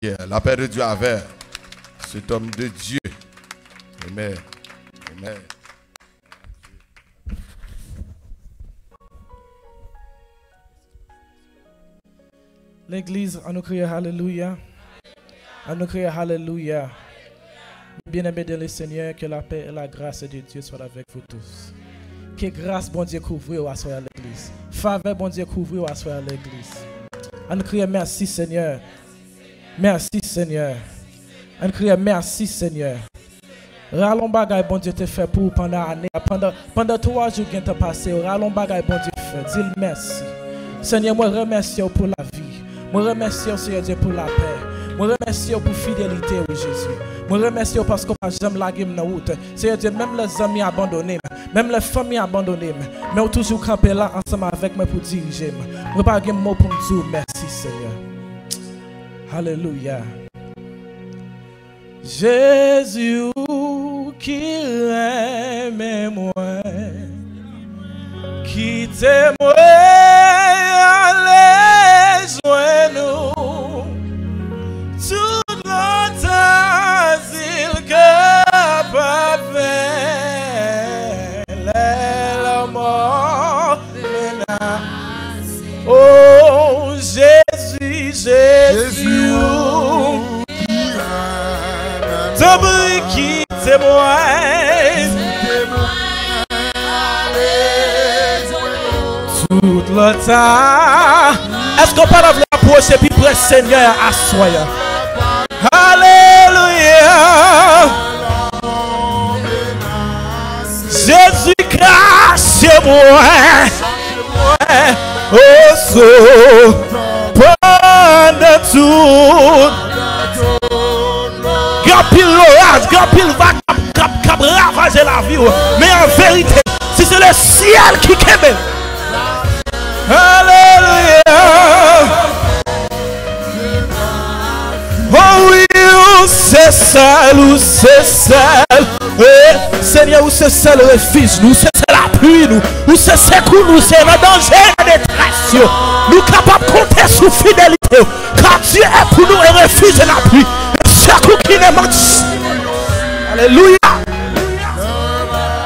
La paix de Dieu avec cet homme de Dieu. Amen. Amen. L'église, on nous crie Alléluia. On nous crie Alléluia. Bien-aimés dans le Seigneur, que la paix et la grâce de Dieu soient avec vous tous. Que grâce, bon Dieu, couvre à soir à l'église. Faveur, bon Dieu, couvre à soir à l'église. On nous crie merci, Seigneur. Merci, Seigneur. On nous crie merci, Seigneur. Rallons bagay, bon Dieu, te fait pour pendant l'année. Pendant 3 jours qui ont passé, rallons bagay, bon Dieu, fait. Dis merci. Seigneur, moi remercie pour la vie. Moi remercie, Seigneur Dieu, pour la paix. Moi remercie pour la fidélité, au Jésus. Moi remercie parce que j'aime la game dans la route. Seigneur Dieu, même les amis abandonnés, même les familles abandonnées, mais on toujours campé là ensemble avec moi pour diriger. Moi pas de mot pour me dire merci, Seigneur. Alléluia. Jésus qui aime moi, qui t'aime, allez joindre nous. Tout l'autre il capable la mort menace. Oh Jésus, Jésus, t'oublie qui t'aime. Tout le temps. Est-ce qu'on peut l'approcher puis près Seigneur à soi? Alléluia. Jésus crache moi. Oh, so pendant tout. Gapil l'orage, gapil va cap ravager la vie. Mais en vérité, si c'est le ciel qui aime. Alléluia. Oh oui, c'est seul, ou c'est seul. Seigneur, où c'est seul le refuge, nous c'est la pluie, nous, où c'est secours, nous c'est le danger, la détresse. Nous capables de compter sur fidélité. Car Dieu est pour nous un refuge et la pluie. Secours qui ne manque. Alléluia.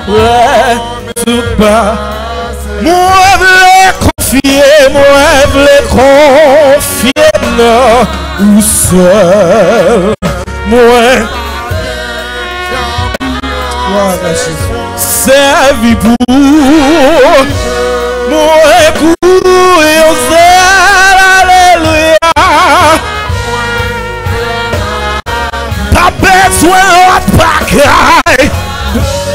Ouais, tout pas. Moi, je voulais confier, non, ou seul. Moi, c'est vie pour moi, courir, alléluia. Pas besoin de bagaille.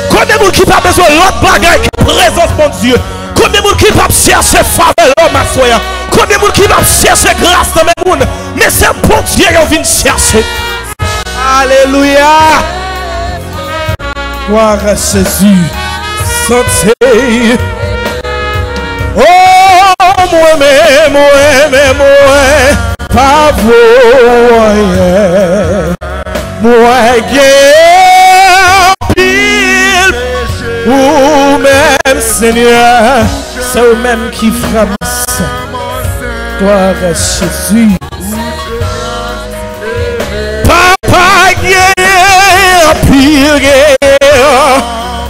Combien de monde qui pas besoin de bagaille qui présence mon Dieu? Combien de monde qui va chercher faveur l'homme à soi? Combien de monde qui va chercher grâce dans mes mondes? Mais c'est bon Dieu qui vient chercher. Alléluia. Gloire à Jésus. Santé. Oh, moi, pas vous. Moi, pile. Ou même Seigneur, c'est eux-mêmes qui frappent. Gloire à Jésus. Papa guerre, pire guerre.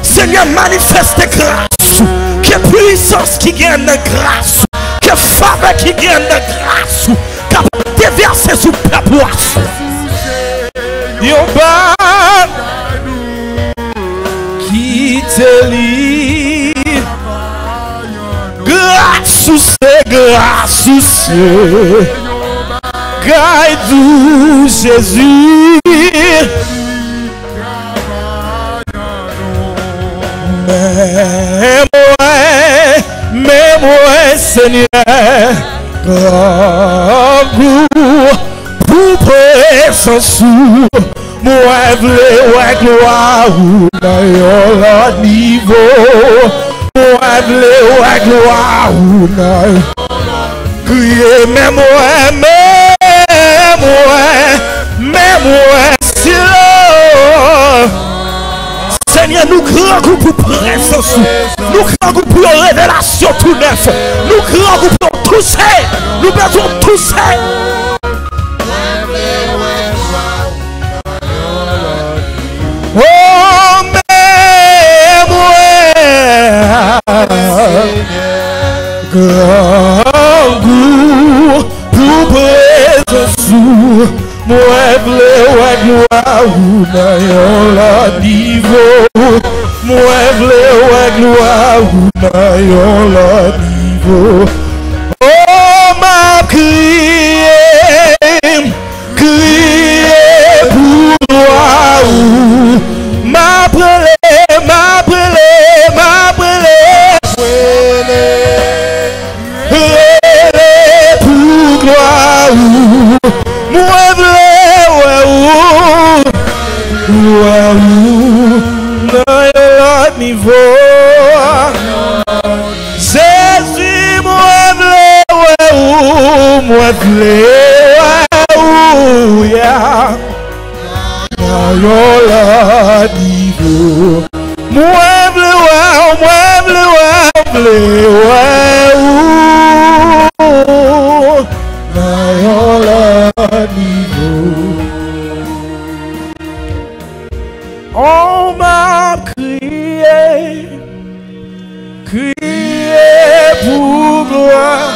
Seigneur, manifeste grâce. Que puissance qui gagne de grâce. Que faveur qui gagne de grâce. Capable de déverser sous peuple. Qui te lit. Grâce c'est grâce c'est. Guide-nous Jésus. Mais moi Seigneur, pour présence moi v'le gloire ou dans l'autre niveau. Moi v'le gloire ou dans crier mais moi si Seigneur, nous crions pour présence. Nous crions pour révélation tout neuf. Nous crions pour toucher. Nous besoin toucher. moi vle ouais gloire dans yon l'autre niveau. Moi vle ouais gloire dans yon l'autre niveau. Oh m'a crié pour gloire. M'a brûlé pour gloire. Moi vle dans l'autre niveau. Jésus moi vle yeah. Dans l'autre niveau. Moi vle on m'a crié pour gloire.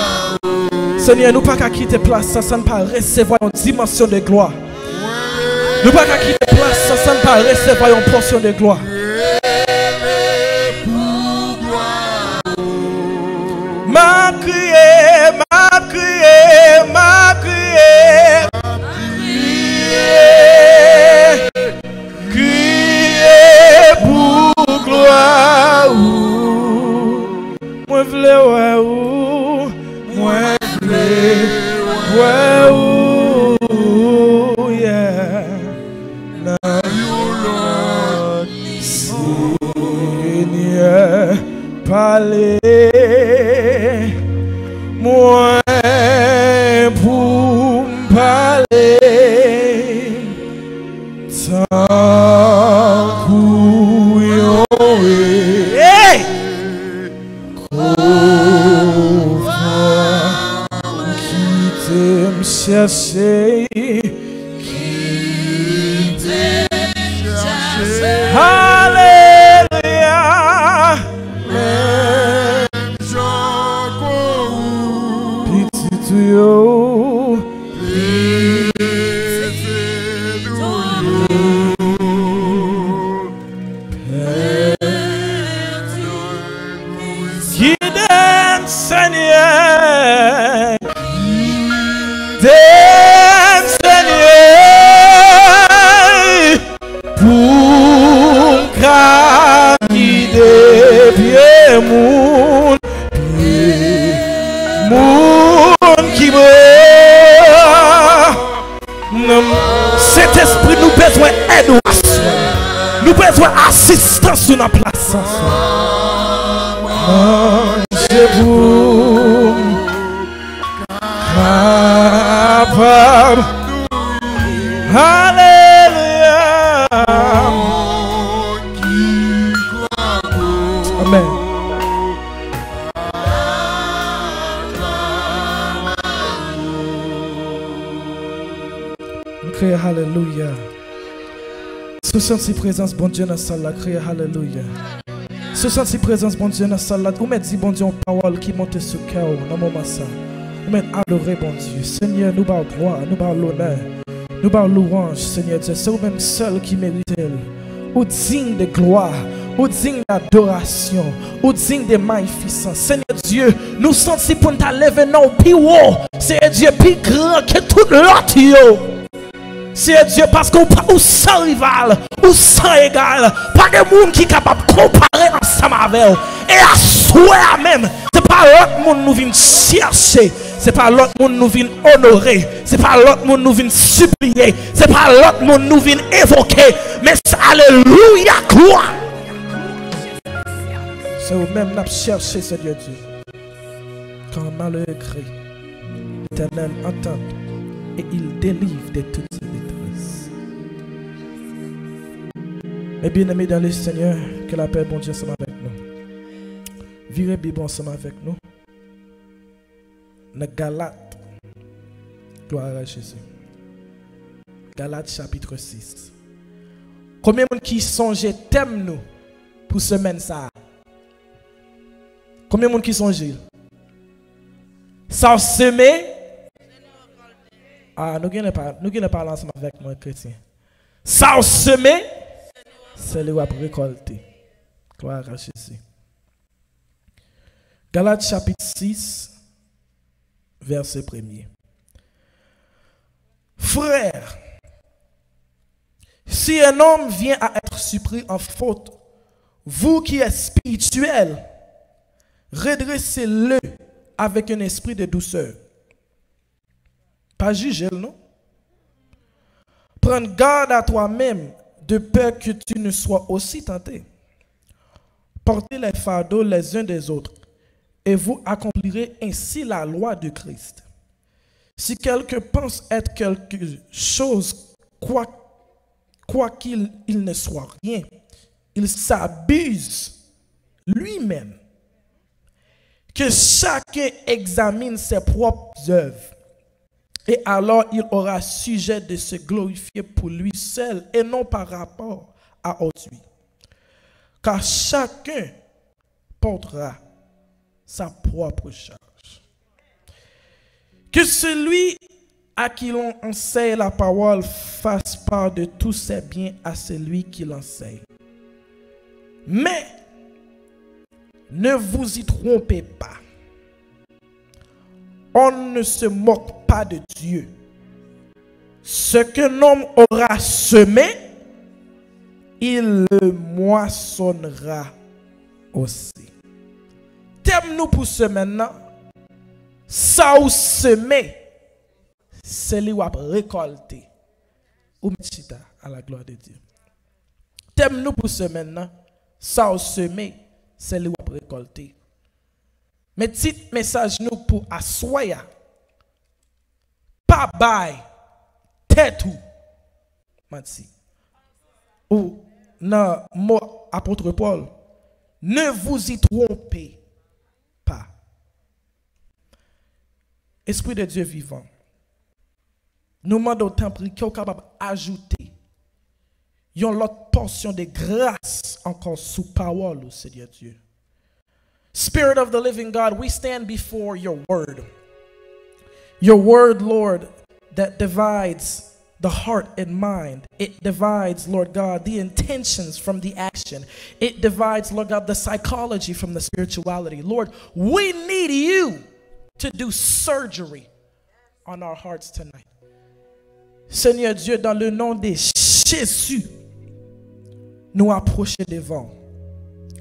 Seigneur, nous pas qu'à quitter place sans ne pas recevoir une dimension de gloire. Nous pas qu'à quitter place sans ne pas recevoir une portion de gloire. M'a crié pour gloire. Moi vle yeah. Seigneur, parlez moi pour parler tant couillon hey qui t'aime chercher alléluia petit tuyau Seigneur, pour guider pied moun qui cet esprit nous besoin aide, nous besoin assistance sur la place. Capable. Alléluia. Amen. Criez Alléluia. Sous cette présence, bon Dieu, dans la salle, criez Alléluia. Sous cette présence, bon Dieu, dans la salle, vous mettez bon Dieu en parole qui monte sur le cœur dans le moment ça. Vous mettez adorer, bon Dieu. Seigneur, nous parlons gloire, nous parlons l'honneur, nous parlons louange, Seigneur Dieu. C'est vous-même seul qui mérite. Ou digne de gloire, ou digne d'adoration, ou digne de magnificence. Seigneur Dieu, nous sentons pour nous lever non plus haut. Seigneur Dieu, plus grand que tout l'autre. C'est Dieu parce qu'on ou sans rival, ou sans égal, pas de monde qui est capable de comparer ensemble avec eux. Et à soi même, c'est pas l'autre monde nous vient chercher, c'est pas l'autre monde nous vient honorer, c'est pas l'autre monde nous vient supplier, c'est pas l'autre monde nous vient évoquer, mais c'est alléluia, gloire. C'est vous-même qui cherché, Seigneur Dieu. Quand malheur crie, l'Éternel entend et il délivre de toutes ses détresses. Mes bien-aimés dans le Seigneur, que la paix, bon Dieu, soit avec nous. Virez Bible ensemble avec nous. Dans Galates, gloire à Jésus. Galates chapitre 6. Combien de gens qui songeaient t'aiment nous pour semaine ça? Combien de gens qui songeaient? Ça semé? Ah, nous allons parler ensemble avec moi, chrétien. Ça au semé, c'est le wap récolter. Gloire à Jésus. Galates chapitre 6, verset 1er. Frères, si un homme vient à être surpris en faute, vous qui êtes spirituels, redressez-le avec un esprit de douceur. Pas juger, non? Prends garde à toi-même de peur que tu ne sois aussi tenté. Portez les fardeaux les uns des autres et vous accomplirez ainsi la loi de Christ. Si quelqu'un pense être quelque chose, quoi qu'il ne soit rien, il s'abuse lui-même. Que chacun examine ses propres œuvres. Et alors il aura sujet de se glorifier pour lui seul et non par rapport à autrui. Car chacun portera sa propre charge. Que celui à qui l'on enseigne la parole fasse part de tous ses biens à celui qui l'enseigne. Mais ne vous y trompez pas. On ne se moque pas de Dieu. Ce qu'un homme aura semé, il le moissonnera aussi. T'aimes-nous pour ce maintenant? Ça ou semer, c'est lui qui va récolter. Ou mettre à la gloire de Dieu. T'aimes-nous pour ce maintenant? Ça ou semer, c'est lui qui va récolter. Mais petit message nous pour assoya. Pas bail. Tête ou. Mati. Ou non, mot apôtre Paul. Ne vous y trompez pas. Esprit de Dieu vivant. Nous demandons au temps qu'il est capable d'ajouter une autre portion de grâce encore sous parole au Seigneur Dieu. Spirit of the living God, we stand before your word. Your word, Lord, that divides the heart and mind. It divides, Lord God, the intentions from the action. It divides, Lord God, the psychology from the spirituality. Lord, we need you to do surgery on our hearts tonight. Seigneur Dieu, dans le nom de Jésus, nous approchons devant.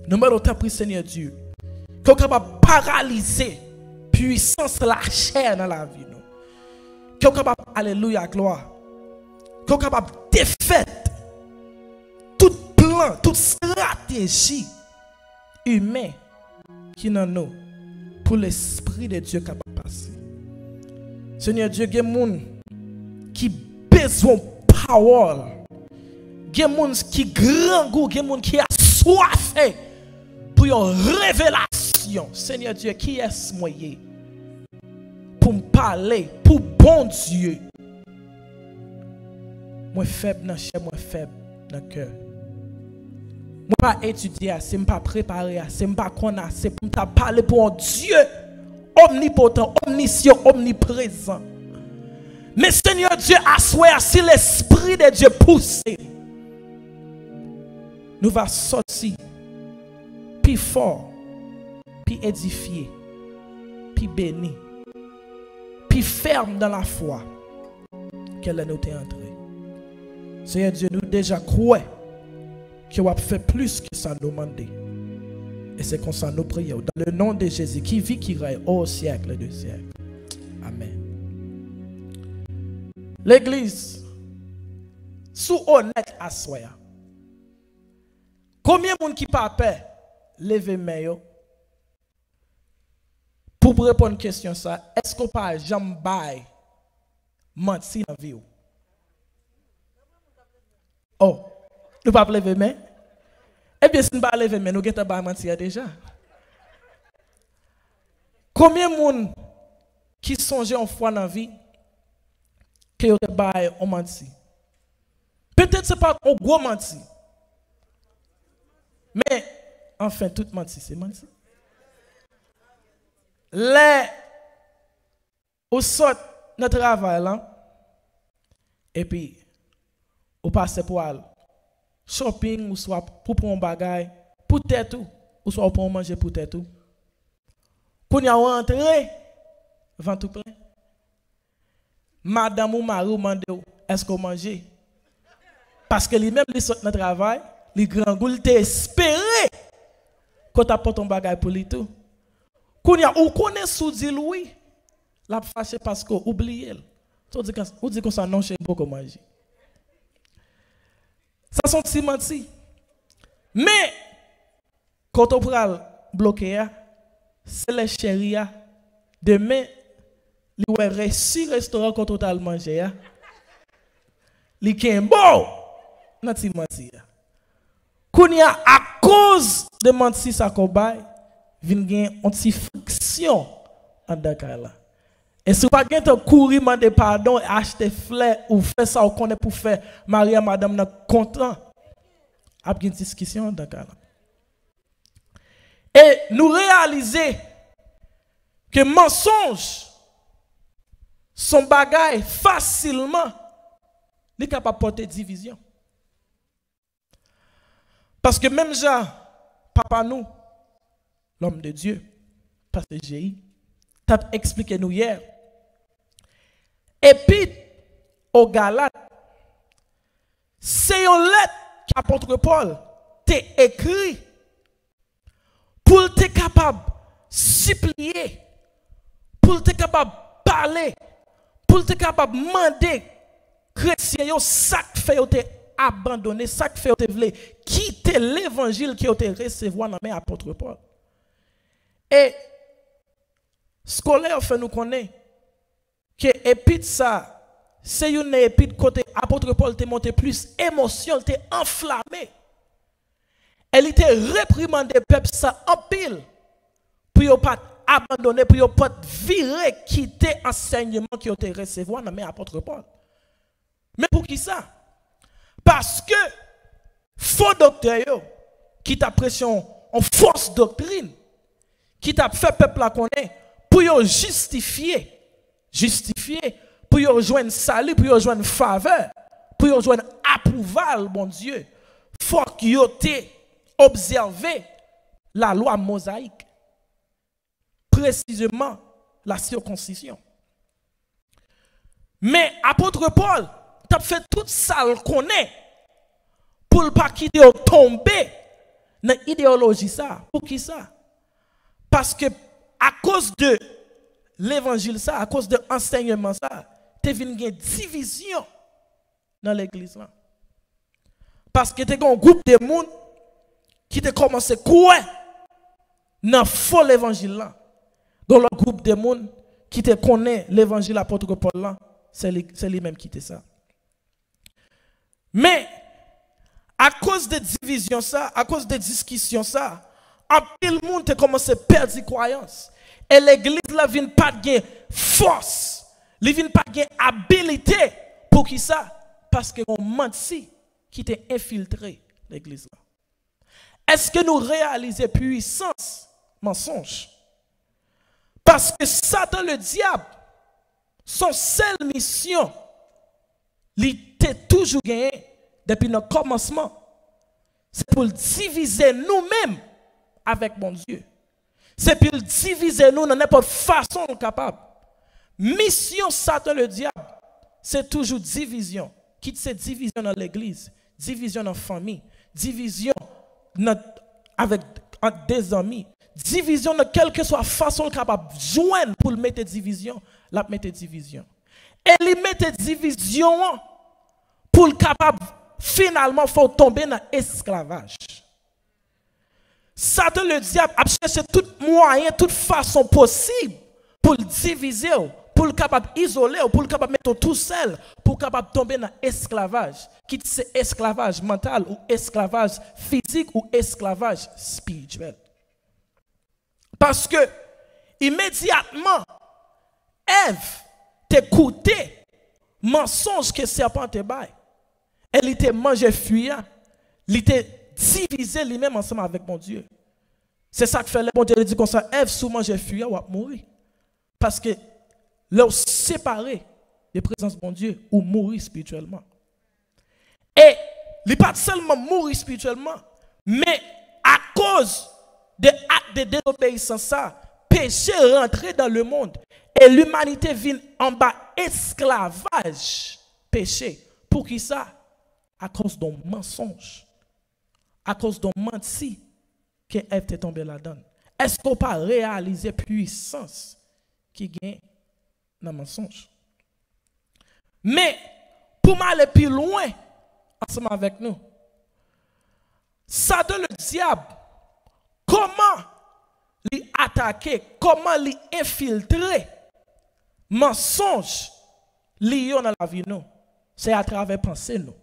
Nous mettons ta prière, Seigneur Dieu, qu'on est capable de paralyser puissance la chair dans la vie. Qu'on est capable, alléluia, gloire, qu'on est capable de défaire tout plan, toute stratégie humaine qui dans nous pour l'Esprit de Dieu capable de passer. Seigneur Dieu, il y a des gens qui besoin de parole. Il y a des gens qui grand goût, il y a des gens qui a soif pour une révélation. Seigneur Dieu, qui est-ce moyen pour me parler, pour bon Dieu? Moi faible dans chair, moi faible dans le cœur. Moi pas étudier assez, moi pas préparer assez, moi pas connaître assez pour me parler pour un Dieu omnipotent, omniscient, omniprésent. Mais Seigneur Dieu, assoir si l'Esprit de Dieu pousse, nous va sortir plus fort, plus édifié, plus béni, plus ferme dans la foi qu'elle a nous est entrée. Seigneur Dieu, nous déjà croyons qu'il va faire plus que ça nous demande. Et c'est comme ça nous prions dans le nom de Jésus qui vit, qui règne au siècle de siècle. Amen. L'église, sous honnête à soi. Combien de monde qui pas peur, levez main pour répondre à une question ça, est-ce qu'on pas jamais bail mentir dans la vie? Oh, nous pas lever main? Eh bien, si nous pas lever main, nous avons pas mentir déjà. Combien de monde qui songe en foi dans la vie que vous avez menti? Peut-être ce n'est pas un gros menti. Mais, enfin, tout menti, c'est menti. Les, au sort notre travail, là, Et puis, ou passe pour aller shopping, ou soit pour prendre un bagage, pour tête tout, ou soit pour manger pour tête tout. Quand y a rentré, vent tout plein. Madame ou mari demande est-ce qu'on mange? Parce que lui-même, il sort dans le travail, les grands goûts, il espéré quand tu apportes ton bagage pour lui tout. Quand y a ou connaît sous dit oui, la fâché parce qu'on oublie. On dit qu'on s'en non chez beaucoup manger. Ça sont si menti. Mais quand on prend bloqué, c'est les chéris. Demain, il y a un restaurant quand on a mangé. Il y a un bon. Non, c'est menti. Quand y a à cause de menti, ça cobaye, il y a une petite friction en Dakar. Et si vous n'avez pas courir, demander pardon, acheter fleurs ou faire ça, ou connaît pour faire, Maria, madame, n'est content. Après une discussion dans le cas. Et nous réaliser que mensonge son bagage facilement n'est capable de porter division. Parce que même Jean, papa nous, l'homme de Dieu, pasteur G.I., t'a expliqué nous hier. Et puis, au Galates, c'est une lettre qu'apôtre Paul t'a écrit pour être capable de supplier, pour être capable de parler, pour être capable de demander chrétiens, ça fait abandonner, ça fait quitter l'évangile qui a été reçu dans la main apôtre Paul. Et scolaire fait nous connaître que épître ça, c'est une épître côté apôtre Paul te monté plus émotion, te enflammé. Elle était réprimandé peuple ça en pile pour ne pas abandonner, pour ne pas virer, quitter enseignement qui a été reçu dans la main apôtre Paul. Mais pour qui ça? Parce que faux docteur qui t'a pression en fausse doctrine, qui t'a fait peuple la connaître pour justifier, pour rejoindre salut, pour rejoindre faveur, pour rejoindre approuval, mon Dieu. Faut qu'il ait observé la loi mosaïque, précisément la circoncision. Mais apôtre Paul, t'as fait tout ça qu'on est pour ne pas quitter tomber dans l'idéologie ça. Pour qui ça? Parce que à cause de l'évangile ça, à cause de l'enseignement ça, tu as une division dans l'église là. Parce que tu as un groupe de monde qui te commencé à courir dans le faux l'évangile là. Dans le groupe de monde qui te connaît l'évangile apôtre Paul là, c'est lui-même qui te ça. Mais à cause de division ça, à cause de discussion ça, en pile monde te commencé à perdre croyance. Et l'église là vient pas de force, elle vient pas de habilité pour qui ça? Parce que on menti qui t'a infiltré l'église là. Est-ce que nous réalisons puissance mensonge? Parce que Satan le diable, son seule mission, il t'a toujours gagné depuis le commencement, c'est pour diviser nous-mêmes avec mon Dieu. C'est pour diviser nous dans n'importe façon capable. Mission Satan le diable, c'est toujours division. Quitte cette division dans l'église, division dans la famille, division avec des amis, division de quelle que soit façon capable de joindre pour mettre division, la mettre division. Et il mettre division pour le capable finalement faut tomber dans l'esclavage. Satan le diable a cherché tout moyen, toute façon possible pour le diviser, pour le capable isoler, pour le capable mettre tout seul, pour le capable tomber dans l'esclavage. Quitte c'est esclavage mental ou esclavage physique ou esclavage spirituel. Parce que immédiatement, Ève t'écoutait mensonge que serpent te baille. Elle était mangé fuyant, elle était divisé lui-même ensemble avec mon Dieu. C'est ça que fait le bon Dieu dit comme ça, Ève sous manger fuyant ou mourir. Parce que leur séparé, de présence de bon Dieu ou mourir spirituellement. Et il n'est pas seulement mourir spirituellement, mais à cause des actes de désobéissance, ça, péché rentré dans le monde et l'humanité vient en bas esclavage, péché. Pour qui ça? À cause d'un mensonge, à cause d'un menti que Ève est tombée là-dedans. Est-ce qu'on peut réaliser puissance qui gagne dans le mensonge? Mais pour m'aller plus loin ensemble avec nous, Satan le diable, comment lui attaquer, comment lui infiltrer mensonge lié dans la vie nous, c'est à travers penser nous.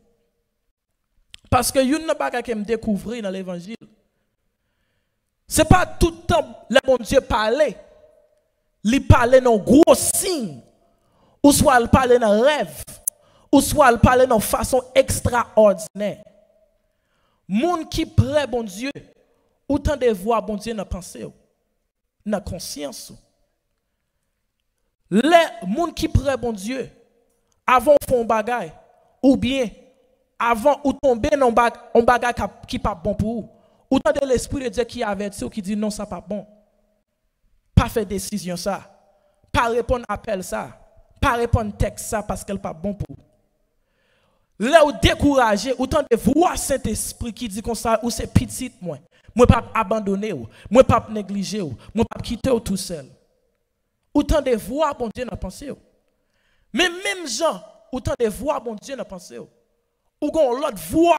Parce que une chose que me découvrir dans l'évangile, c'est pas tout le temps le bon Dieu parler, il parler dans gros signes, ou soit il parler dans rêve, ou soit il parler dans façon extraordinaire. Moun qui prêt bon Dieu, autant de voir bon Dieu dans pensée, dans conscience. Les moun qui prêt bon Dieu, avant font bagay, ou bien avant ou tomber dans un bagay qui pas bon pour vous, autant de l'esprit de Dieu qui avertit ou qui dit non ça pas bon. Pas faire décision ça, pas répondre appel ça, pas répondre texte ça parce qu'elle pas bon pour vous. Là où découragé, autant de voir Saint-Esprit qui dit comme ça, ou c'est petit moi pas abandonner ou, moi pas négliger ou, moi pas quitter ou tout seul. Autant de voir bon Dieu dans pensée ou. Mais même gens, autant de voir bon Dieu dans pensée ou. Ou gon l'autre voix,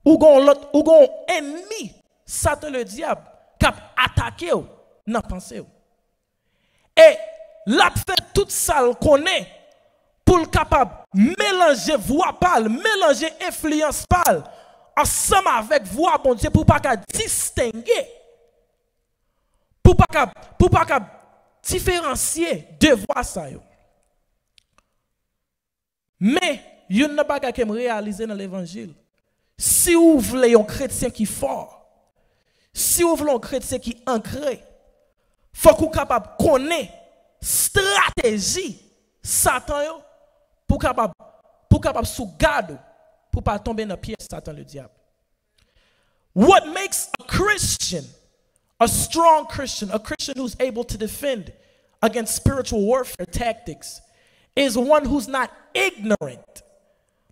ou gon ennemi, Satan le diable, qui a attaqué ou dans pensée ou. Et l'a fait tout ça qu'on est pour le capable mélanger voix pâle, mélanger influence pâle ensemble avec voix bon Dieu pour pas qu'à distinguer, pour pas qu'à différencier deux voix ça yo. Mais il y a une chose que je réaliser dans l'évangile. Si vous voulez un chrétien qui est fort, si vous voulez un chrétien qui est ancré, il faut que vous soyez capable de connaître stratégie Satan yo, pour capable sous garde pour pas tomber dans le piège Satan le diable. What makes a Christian a strong Christian, a Christian who's able to defend against spiritual warfare tactics, is one who's not ignorant.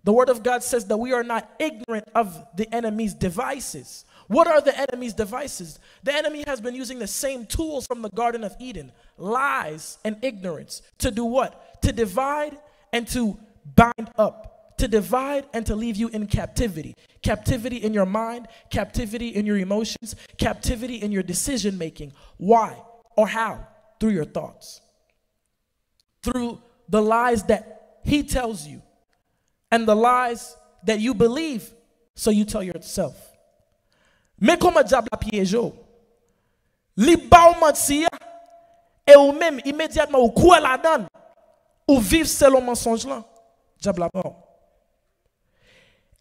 The word of God says that we are not ignorant of the enemy's devices. What are the enemy's devices? The enemy has been using the same tools from the Garden of Eden, lies and ignorance, to do what? To divide and to bind up, to divide and to leave you in captivity. Captivity in your mind, captivity in your emotions, captivity in your decision making. Why or how? Through your thoughts. Through the lies that he tells you and the lies that you believe, so you tell yourself. Mais comment diable la piège li ba ou mentir et ou même immédiatement ou quoi la donne ou vivre selon mensonge là, diable la mort.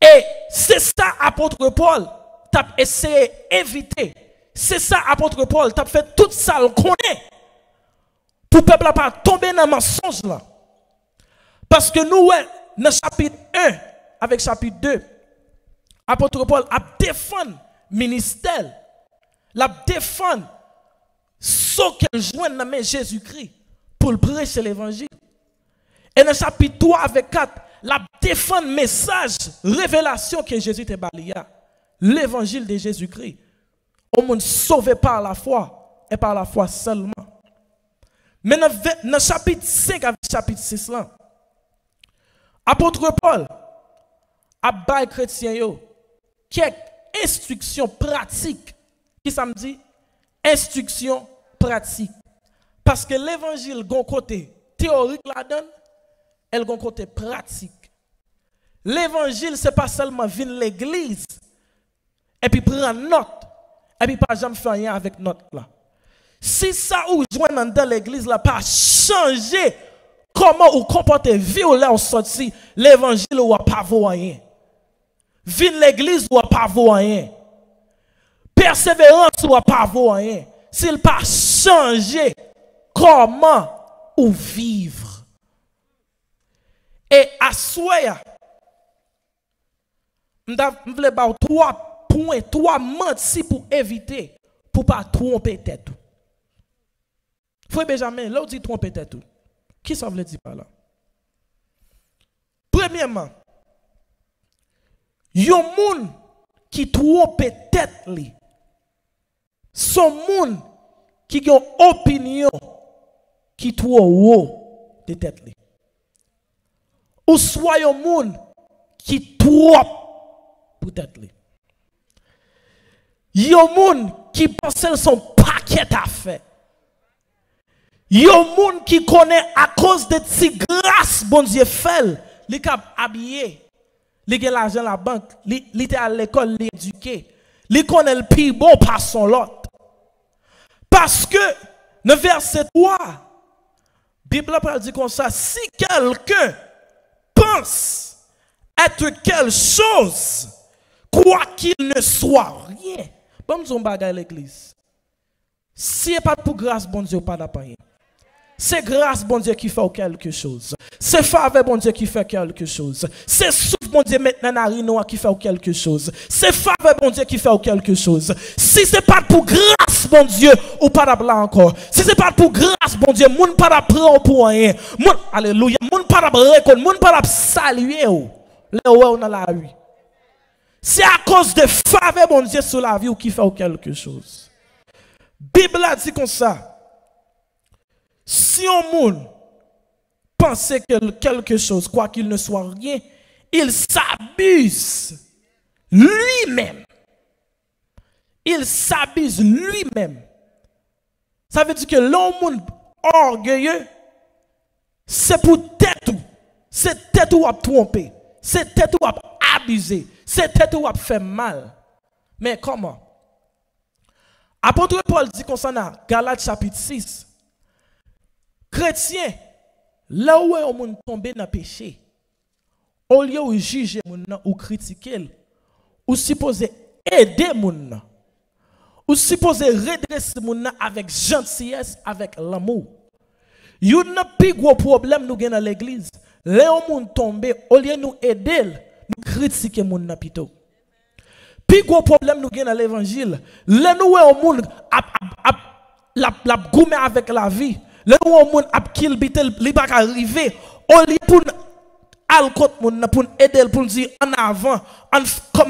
Et c'est ça apôtre Paul t'a essayé d'éviter. C'est ça apôtre Paul t'a fait tout ça le connaît pour le peuple pas tomber dans mensonge là. Parce que nous dans chapitre 1 avec chapitre 2, apôtre Paul a défendu ministère, la défendre ce qu'elle joint dans Jésus-Christ pour le prêcher l'évangile. Et dans chapitre 3 avec 4, la défendre message, révélation que Jésus te balia, l'évangile de Jésus-Christ. Au monde sauvé par la foi et par la foi seulement. Mais dans chapitre 5 avec chapitre 6 là, apôtre Paul a bail chrétien yo quelques instructions pratiques. Qui ça me dit? Instructions pratiques. Parce que l'évangile gon côté théorique là-dedans, elle gon côté pratique. L'évangile c'est pas seulement venir l'église et puis prendre note et puis pas jamais faire rien avec note là. Si ça ou joindre dans l'église là pas changer comment ou comporter vie ou là on sorti l'évangile ou pas vaut rien. Vin l'église ou pas vaut rien. Persévérance ou pas vaut rien. S'il pas changer comment ou vivre. Et à souhait, je voulais avoir 3 points, 3 menti pour éviter, pour ne pas tromper tête. Frère Benjamin, là où dit tromper tête. Qui ça veut dire par là? Premièrement, yon moun qui trompe tête li. Son moun qui a une opinion qui trop haut de tête li. Ou soit yon moun qui trompe pour tête li. Yon moun qui pense son paquet à faire. Yon moun qui connaît à cause de ti grâce bon Dieu fait, li kap habillé, li gen l'argent la banque, li te à l'école, li éduqué, li connaît le plus bon par son lot. Parce que le verset 3, Bible dit comme ça, si quelqu'un pense être quelque chose, quoi qu'il ne soit rien, bon nous bagay l'église. Si ce n'est pas pour grâce bon Dieu pas d'appareil. C'est grâce, bon Dieu, qui fait quelque chose. C'est faveur, bon Dieu, qui fait quelque chose. C'est souffle, bon Dieu, maintenant, narino qui fait quelque chose. C'est faveur, bon Dieu, qui fait quelque chose. Si ce n'est pas pour grâce, bon Dieu, ou pas d'appeler encore. Si ce n'est pas pour grâce, bon Dieu, moun pas d'apprendre pour rien. Alléluia. Moun pas d'apprendre, moun pas d'apprendre saluer. Là où on a la rue. C'est à cause de faveur, bon Dieu, sur la vie ou qui fait quelque chose. Bible a dit comme ça. Si un monde pense que quelque chose, quoi qu'il ne soit rien, il s'abuse lui-même. Il s'abuse lui-même. Ça veut dire que l'homme orgueilleux, c'est pour tête ou. C'est tête ou à tromper. C'est tête ou à abuser. C'est tête ou à faire mal. Mais comment? Apôtre Paul dit concernant Galates chapitre 6. Chrétien, là où on est tombé dans le péché, au lieu de juger ou critiquer, ou supposé aider moun, ou supposé redresser moun avec gentillesse, avec l'amour. Il y a un plus gros problème nous dans l'église. Là où on est tombé, au lieu de nous aider, nous critiquer moun plutôt. Plus gros problème nous dans l'évangile. Là nous on est la gourmet avec la vie. Le monde a kill bitel li pas arriver au lieu pour al contre moun pour aider pour dire en avant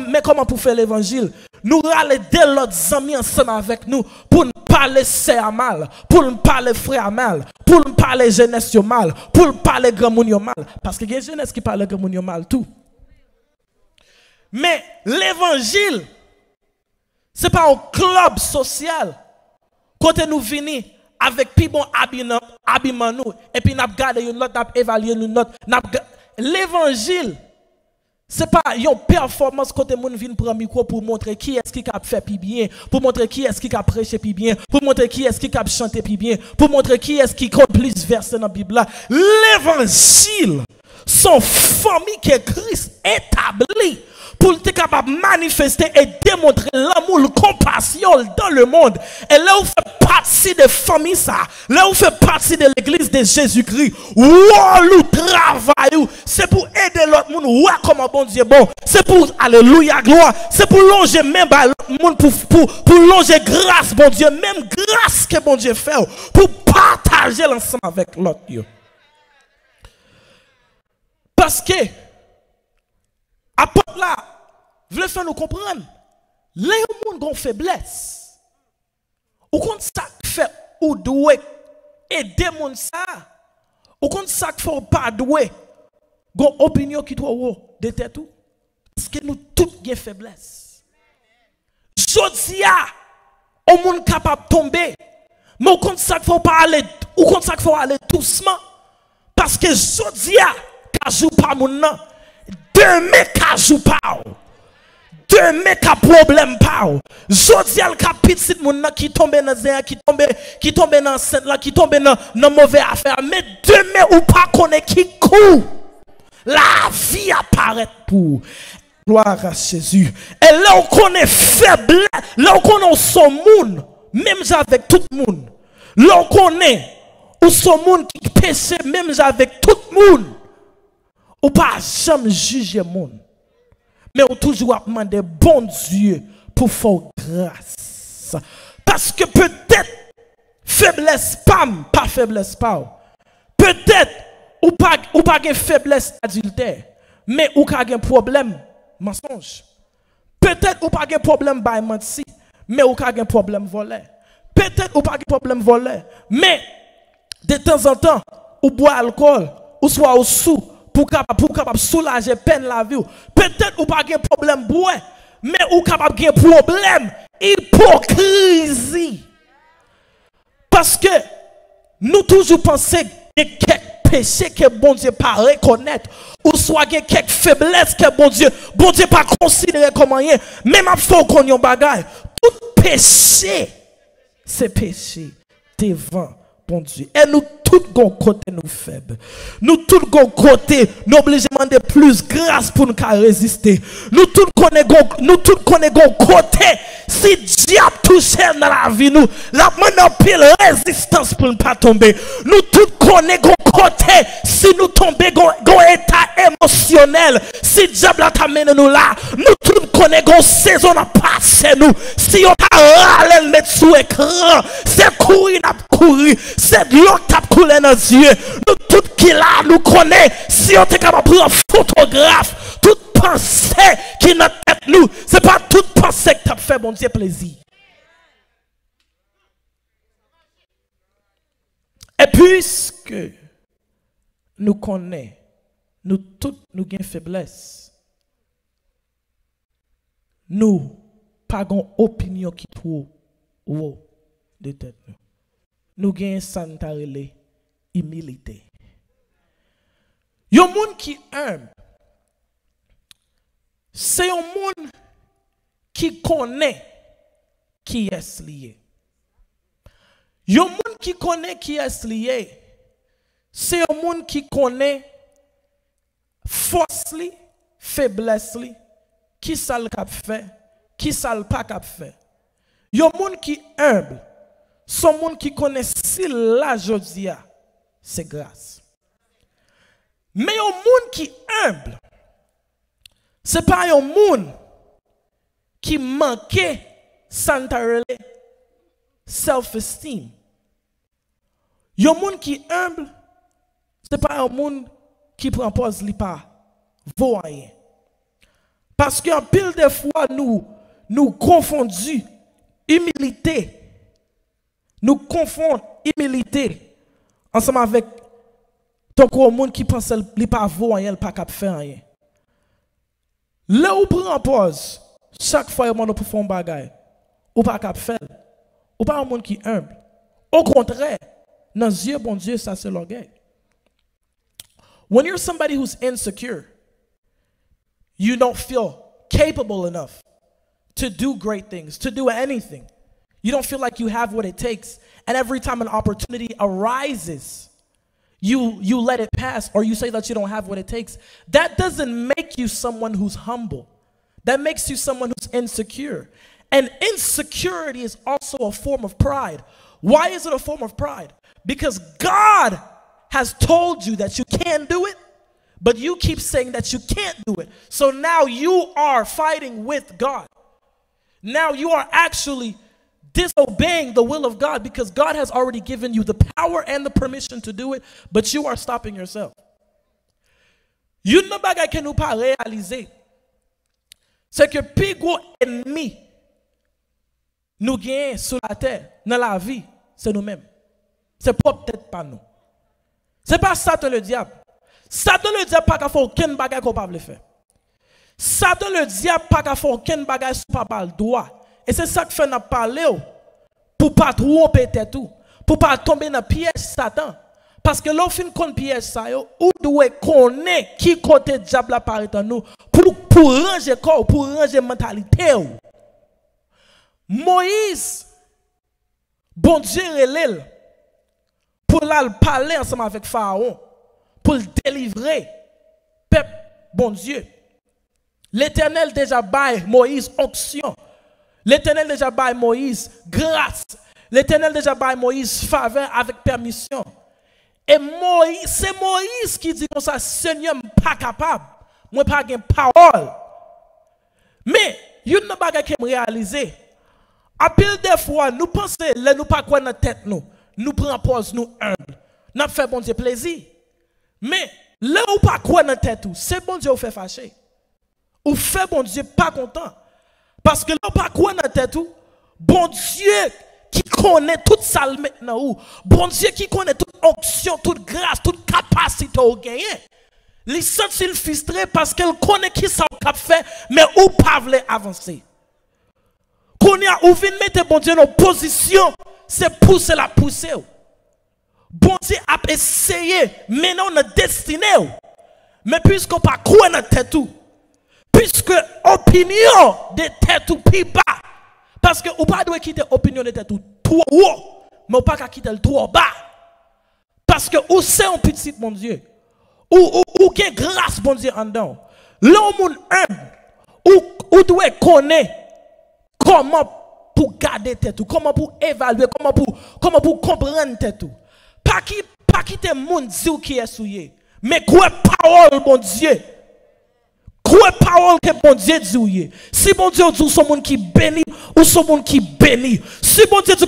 mais comment pour faire l'évangile nous aller de l'autre amis ensemble avec nous pour ne parler sœur mal pour ne parler frère mal pour ne parler jeunesse mal pour ne parler grand moun mal parce que il y a jeunesse qui parle grand moun mal tout mais l'évangile c'est pas un club social côté nous venir avec plus bon habillement nous et puis n'a garder une note n'a évaluer une note l'évangile c'est pas une performance côté moun vinn prendre micro pour montrer qui est-ce qui a fait plus bien pour montrer qui est-ce qui a prêché plus bien pour montrer qui est-ce qui a chanté plus bien pour montrer qui est-ce qui compte plus versets dans la Bible là l'évangile son famille que Christ établi pour être capable de manifester et démontrer l'amour, la compassion dans le monde. Et là où fait partie de la famille, ça, là où fait partie de l'église de Jésus-Christ, le travail, c'est pour aider l'autre monde, ouais, comment bon Dieu bon, c'est pour, alléluia, gloire, c'est pour longer même l'autre monde, pour longer grâce, bon Dieu, même grâce que bon Dieu fait, pour partager l'ensemble avec l'autre. Parce que, apôtre là, voulez faire nous comprendre, les gens ont une faiblesse. Ou quand ça fait ou doué aider moun ça, ou quand ça fait pas doué, gon opinion qui trop haut de tête tout, parce que nous toutes une faiblesse. Jodia, on monde capable de tomber, mais ou quand ça faut pas aller, ou quand ça faut aller doucement, parce que jodia, ka jou pas moun nan. Demain, ka jou pa ou. Demain, ka problème pa ou. Jodi al ka petit moun nan qui tombe dans zéa, qui tombe dans scène là, qui tombe dans mauvais affaire. Mais demain, ou pas connaît qui kou. La vie apparaît pour. Gloire à Jésus. Et là, on connaît faible. Là, on connaît son monde. Même avec tout le monde. Là, on connaît. Ou son monde qui péché, même avec tout le monde. ou pas jamais juger monde. Mais ou toujours demander bon Dieu pour faire grâce. Parce que peut-être faiblesse pas faiblesse pas. Peut-être ou pas une faiblesse adultère, mais ou pas un problème mensonge. Peut-être ou pas un problème by menti, mais ou pas un problème volé. Peut-être ou pas un problème volé, mais de temps en temps ou boit alcool ou soit au sous pour capable soulager peine la vie. Peut-être ou pas un problème bois, mais ou capable un problème hypocrisie. Parce que nous toujours pensons que quelques péchés que bon Dieu pas reconnaître ou soit quelques faiblesses que bon Dieu pas considérer comme rien. Même à faut qu'on y ait bagaille. Tout péché c'est péché devant bon Dieu. Et nous tous gon côté nous faibles. Nous tous gon côté nous obligés demander plus grâce pour nous résister. Nous tous connaissons côté si diable touche dans la vie nous, la main pile résistance pour ne pas tomber. Nous tous connaissons côté si nous tombons dans état émotionnel, si diable a t'amené nous là, nous tous connaissons saison à passer nous. Si on t'a râlé mettre sous écran, c'est courir n'a courir, c'est de l'eau t'a coulé dans les yeux. Nous tous qui là nous connaissons si on est capable de prendre photographe, toute pensée qui est dans tête nous, c'est pas toute pensée que t'as fait bon Dieu plaisir. Et puisque nous connaissons, nous tous nous avons faiblesse, nous n'avons pas opinion qui trop haut de tête. Nous avons santarele humilité. Yon monde qui humble, c'est un monde qui connaît qui est lié. Yon monde qui connaît qui est lié, c'est un monde qui connaît force li, faiblesse li, qui ça le cap fait, qui ça le pas cap fait. Yon monde qui humble, son monde qui connaît si la jodia, c'est grâce. Mais yon monde qui humble, c'est pas un monde qui manque santarele self-esteem. Un monde qui humble, c'est pas un monde qui prend pause li pas vaut rien. Parce qu'en pile de fois nous confondons humilité. Nous confondons humilité ensemble avec ton monde qui pense li pas vaut rien, pas cap faire rien. Là où prend pause, chaque fois que nous faisons un bagage, ou pas cap faire, ou pas un monde qui est humble. Au contraire, dans les yeux, bon Dieu, ça c'est l'orgueil. When you're somebody who's insecure, you don't feel capable enough to do great things, to do anything. You don't feel like you have what it takes. And every time an opportunity arises, you let it pass, or you say that you don't have what it takes. That doesn't make you someone who's humble. That makes you someone who's insecure. And insecurity is also a form of pride. Why is it a form of pride? Because God has told you that you can do it, but you keep saying that you can't do it. So now you are fighting with God. Now you are actually disobeying the will of God, because God has already given you the power and the permission to do it, but you are stopping yourself. You ne bagay que nous pas réaliser, c'est que plus gros ennemi nous gagnons sur la terre, dans la vie, c'est nous-mêmes. C'est peut-être pas nous. C'est pas Satan le diable. Satan le diable pas qu'à faire aucun bagay qu'on pas le faire. Satan le diable pas qu'à faire aucun bagay sur pas le droit. Et c'est ça que fait n'a parler pour pas tromper tout, pour pas tomber dans piège Satan. Parce que l'on fin kon piège ça yo, ou doit connaître qui côté diable apparaît en nous pour ranger corps, pour ranger mentalité. Moïse, bon Dieu relève pour la parler ensemble avec Pharaon, pour le délivrer peuple bon Dieu. L'Éternel déjà baille Moïse onction. L'Éternel déjà baille Moïse grâce. L'Éternel déjà baille Moïse faveur avec permission. Et Moïse, c'est Moïse qui dit comme ça, Seigneur, je ne suis pas capable. Je n'ai pas de parole. Mais, il y a une chose qui me réaliser. À pile des fois, nous pensons, nous pas quoi dans la tête, nous prenons pause, nous humble. Nous fait bon Dieu plaisir. Mais, là où pas quoi dans la tête, c'est bon Dieu qui fait fâcher. Ou fait bon Dieu pas content. Parce que là où pas quoi dans la tête, bon Dieu qui connaît toute salle maintenant, bon Dieu qui connaît toute onction, toute grâce, toute capacité au gagner. Il sent frustré parce qu'elle connaît qui ça cap fait, mais où pas veut avancer. Qu'on y a ou vient mettre bon Dieu en position, c'est pousser la pousser. Bon Dieu a essayé, maintenant on est destiné. Mais puisqu'on pas croire dans tête tout, puisque opinion de tête tout plus bas, parce que ou pas doit quitter opinion de tête tout trop haut, mais ou pas quitter le trop bas. Parce que ou c'est un petit mon Dieu, ou qu'il y a grâce bon Dieu en dedans. L'homme ou doit connaître comment pour garder tête tout, comment pour évaluer, comment pour comprendre tête tout. Pas quitter monde dire qui est souillé, mais quoi parole bon Dieu. Quoi parole que bon Dieu dit. Si bon Dieu dit son monde qui bénit ou son monde qui bénit. Si bon Dieu dit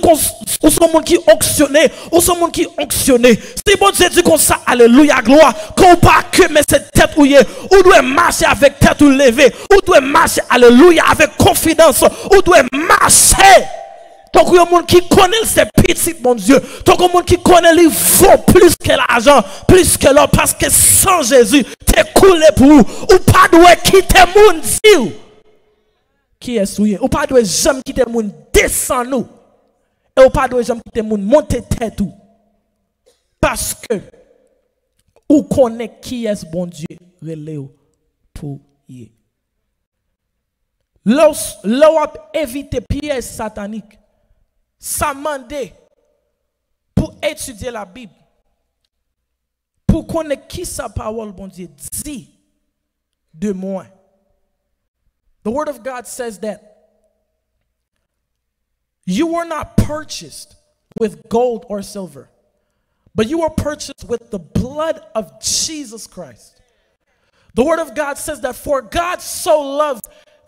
ou son monde qui onctionné ou son monde qui onctionné. Si bon Dieu dit comme ça, alléluia, gloire, qu'on pas que mais cette tête ou doit marcher avec tête ou levée, ou doit marcher, alléluia, avec confidence, ou doit marcher. Donc, il y a un monde qui connaît ces petits, mon Dieu. Donc, il y a un monde qui connaît les vaut plus que l'argent, plus que l'or, parce que sans Jésus, t'es coulé pour vous. Ou pas doit quitter le monde, si qui est souillé. Ou pas doit jamais quitter le monde, descendre nous. Et ou pas doit jamais quitter le monde, monter tête tout. Parce que, ou connaît qui est ce bon Dieu, relève pour y. Là, éviter pièges sataniques. Ça mande pour étudier la Bible, pour connaître qui sa parole, bon Dieu, dit de moi. The Word of God says that you were not purchased with gold or silver, but you were purchased with the blood of Jesus Christ. The Word of God says that for God so loved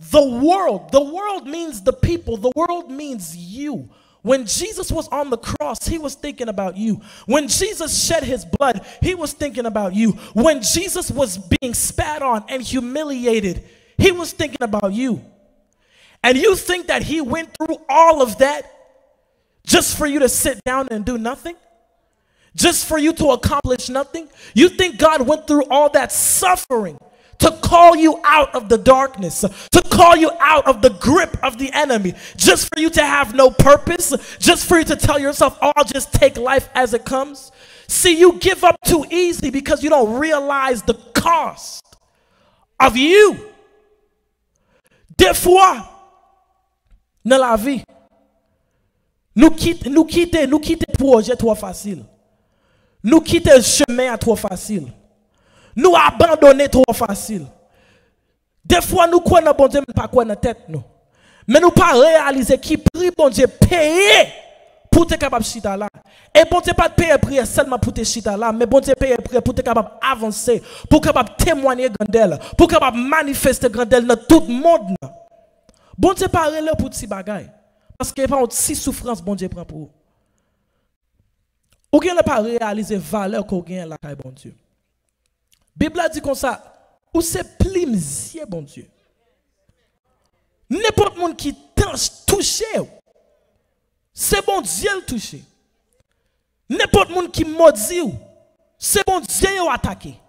the world means the people, the world means you. When Jesus was on the cross, he was thinking about you. When Jesus shed his blood, he was thinking about you. When Jesus was being spat on and humiliated, he was thinking about you. And you think that he went through all of that just for you to sit down and do nothing? Just for you to accomplish nothing? You think God went through all that suffering to call you out of the darkness, to call you out of the grip of the enemy, just for you to have no purpose, just for you to tell yourself, oh, I'll just take life as it comes? See, you give up too easy because you don't realize the cost of you. Des fois, dans la vie, nous quittons projet trop facile. Nous quittons le chemin trop facile. Nous abandonner trop facile. Des fois, nous croyons bon Dieu, mais pas quoi dans la tête, nous. Mais nous pas réaliser qui prix bon Dieu payer pour être capable de chita là. Et bon Dieu pas payer prix seulement pour te chita là, mais bon Dieu payer prix pour être capable d'avancer, pour capable témoigner grandel, pour capable manifester grandel dans tout le monde. Bon Dieu pas relé pour petit bagay. Parce que pas si souffrance bon Dieu prend pour vous. Ou bien ne pas réaliser valeur qu'on gagne là bon Dieu. Bible dit comme ça, ou c'est plimsier, bon Dieu. N'importe monde qui touche, c'est bon Dieu le touche. N'importe monde qui maudit, c'est bon Dieu le attaqué.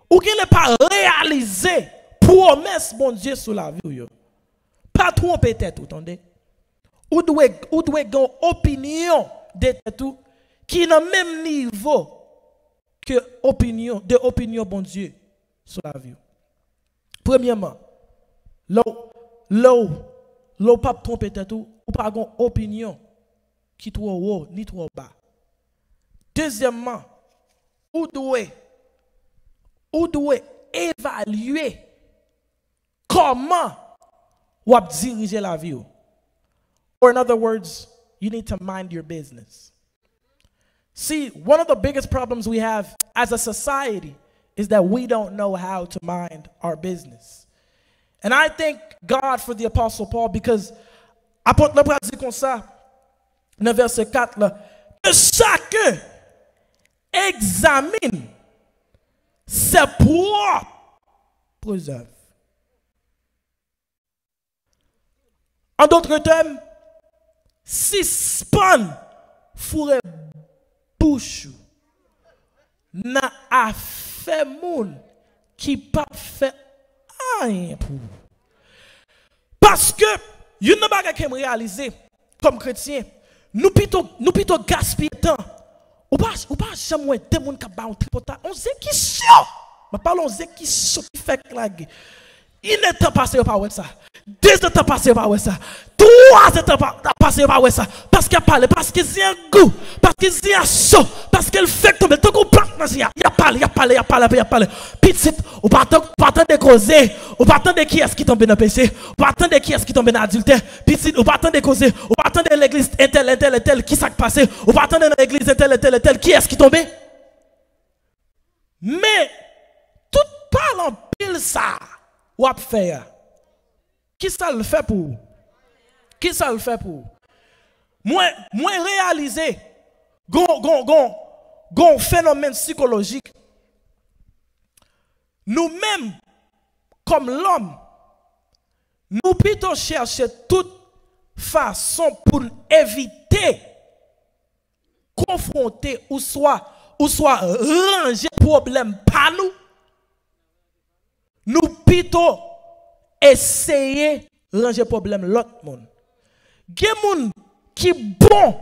Ou qu'il ne pas réaliser promesse bon Dieu sur la vie. Pas tromper tête, attendez. Ou doit avoir opinion de tout qui n'a même niveau que opinion bon Dieu sur la vie. Premièrement, l'eau pas tromper tête ou pas une opinion qui trop haut ni trop bas. Deuxièmement, ou doit évaluer comment ou diriger la vie. Or in other words, you need to mind your business. See, one of the biggest problems we have as a society is that we don't know how to mind our business. And I thank God for the Apostle Paul because apôtre Paul dit comme ça dans verset 4 là, que chacun examine ses propres œuvres. En d'autres termes, si span fourre bouche n'a affaire moun qui pas fait rien pour. Parce que une bagage que me réaliser comme chrétien, nous plutôt gaspiller temps. Ou pas jamais des moun qui ba un tripotage. On sait qui chaud. Mais parlons on qui chaud qui fait claguer. Il n'est pas passé par ça. 2 ans passé par ça. 3 ans passé par ça. Parce qu'il a parlé, parce qu'il y a un goût, parce qu'il y a un chaud, parce qu'il fait tomber. Tant qu'on plante dans il a parlé. Petit, ou pas de causer, ou pas de qui est-ce qui tombe dans le péché, ou pas de qui est-ce qui tombe dans l'adultère. Petit, ou pas de causer, ou pas de l'église telle, qui s'est passé, ou pas de l'église telle, qui est-ce qui tombe. Mais, tout parle en pile ça. Ou à faire. Qui ça le fait pour? Qui ça le fait pour? Moi réaliser gon phénomène psychologique. Nous-mêmes, comme l'homme, nous plutôt chercher toute façon pour éviter confronter ou soit ranger problème par nous. Nous plutôt essayer de ranger problème l'autre monde. Il y a des gens qui bon